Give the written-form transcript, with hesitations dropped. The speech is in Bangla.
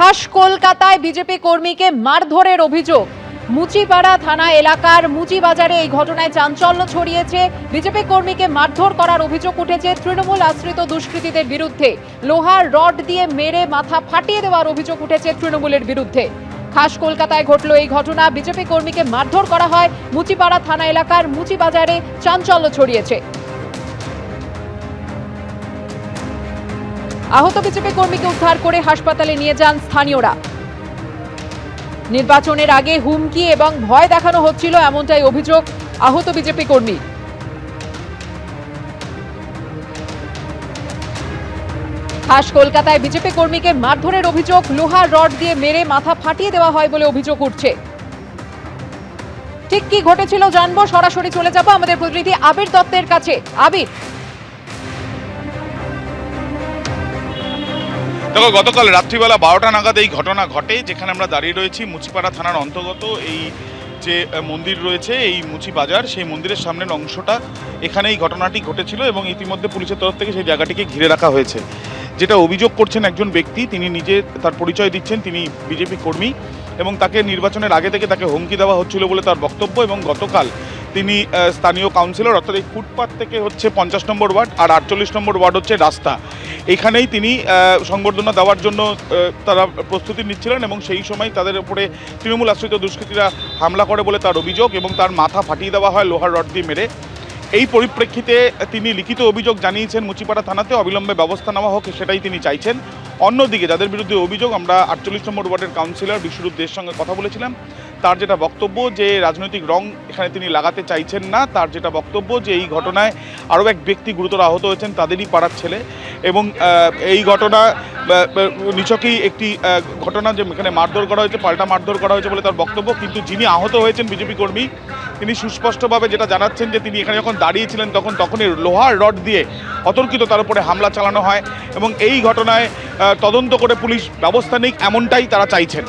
খাস কলকাতায় বিজেপি কর্মীকে মারধরের অভিযোগ। মুচিপাড়া থানা এলাকার মুচিবাজারে এই ঘটনায় চাঞ্চল্য ছড়িয়েছে। বিজেপি কর্মীকে মারধর করার অভিযোগ উঠেছে তৃণমূল আশ্রিত দুষ্কৃতীদের বিরুদ্ধে। লোহার রড দিয়ে মেরে মাথা ফাটিয়ে দেওয়ার অভিযোগ উঠেছে তৃণমূলের বিরুদ্ধে। খাস কলকাতায় ঘটল এই ঘটনা। বিজেপি কর্মীকে মারধর করা হয়। মুচিপাড়া থানা এলাকার মুচিবাজারে চাঞ্চল্য ছড়িয়েছে। আহত বিজেপি কর্মীকে উদ্ধার করে হাসপাতালে নিয়ে যান স্থানীয়রা। নির্বাচনের আগে হুমকি এবং ভয় দেখানো হচ্ছিল, এমনটাই অভিযোগ আহত বিজেপি কর্মী। খাস কলকাতায় বিজেপি কর্মীকে মারধরের অভিযোগ। লোহার রড দিয়ে মেরে মাথা ফাটিয়ে দেওয়া হয় বলে অভিযোগ উঠছে। ঠিক কি ঘটেছিল জানবো, সরাসরি চলে যাব আমাদের প্রতিনিধি আবির দত্তের কাছে। আবির, দেখো, গতকাল রাত্রিবেলা 12টা নাগাদ এই ঘটনা ঘটে, যেখানে আমরা দাঁড়িয়ে রয়েছি মুচিপাড়া থানার অন্তর্গত এই যে মন্দির রয়েছে, এই মুচি বাজার, সেই মন্দিরের সামনের অংশটা, এখানে এই ঘটনাটি ঘটেছিল এবং ইতিমধ্যে পুলিশের তরফ থেকে সেই জায়গাটিকে ঘিরে রাখা হয়েছে। যেটা অভিযোগ করছেন একজন ব্যক্তি, তিনি নিজে তার পরিচয় দিচ্ছেন, তিনি বিজেপি কর্মী এবং তাকে নির্বাচনের আগে থেকে তাকে হুমকি দেওয়া হচ্ছিল বলে তার বক্তব্য। এবং গতকাল তিনি স্থানীয় কাউন্সিলর, অর্থাৎ এই ফুটপাথ থেকে হচ্ছে 50 নম্বর ওয়ার্ড আর 48 নম্বর ওয়ার্ড হচ্ছে রাস্তা, এখানেই তিনি সংবর্ধনা দেওয়ার জন্য তারা প্রস্তুতি নিচ্ছিলেন এবং সেই সময় তাদের উপরে তৃণমূল আশ্রিত দুষ্কৃতীরা হামলা করে বলে তার অভিযোগ এবং তার মাথা ফাটিয়ে দেওয়া হয় লোহার রড দিয়ে মেরে। এই পরিপ্রেক্ষিতে তিনি লিখিত অভিযোগ জানিয়েছেন মুচিপাড়া থানাতে, অবিলম্বে ব্যবস্থা নেওয়া হোক সেটাই তিনি চাইছেন। অন্যদিকে যাদের বিরুদ্ধে অভিযোগ, আমরা 48 নম্বর ওয়ার্ডের কাউন্সিলর বিশ্বরূপ দের সঙ্গে কথা বলেছিলাম। তার যেটা বক্তব্য যে রাজনৈতিক রং এখানে তিনি লাগাতে চাইছেন না। তার যেটা বক্তব্য যে এই ঘটনায় আরও এক ব্যক্তি গুরুতর আহত হয়েছেন, তাদেরই পাড়ার ছেলে, এবং এই ঘটনা নিছকই একটি ঘটনা যে এখানে মারধর করা হয়েছে, পাল্টা মারধর করা হয়েছে বলে তার বক্তব্য। কিন্তু যিনি আহত হয়েছেন বিজেপি কর্মী, তিনি সুস্পষ্টভাবে যেটা জানাচ্ছেন যে তিনি এখানে যখন দাঁড়িয়েছিলেন তখনই লোহার রড দিয়ে অতর্কিত তার উপরে হামলা চালানো হয় এবং এই ঘটনায় তদন্ত করে পুলিশ ব্যবস্থা নিক, এমনটাই তারা চাইছেন।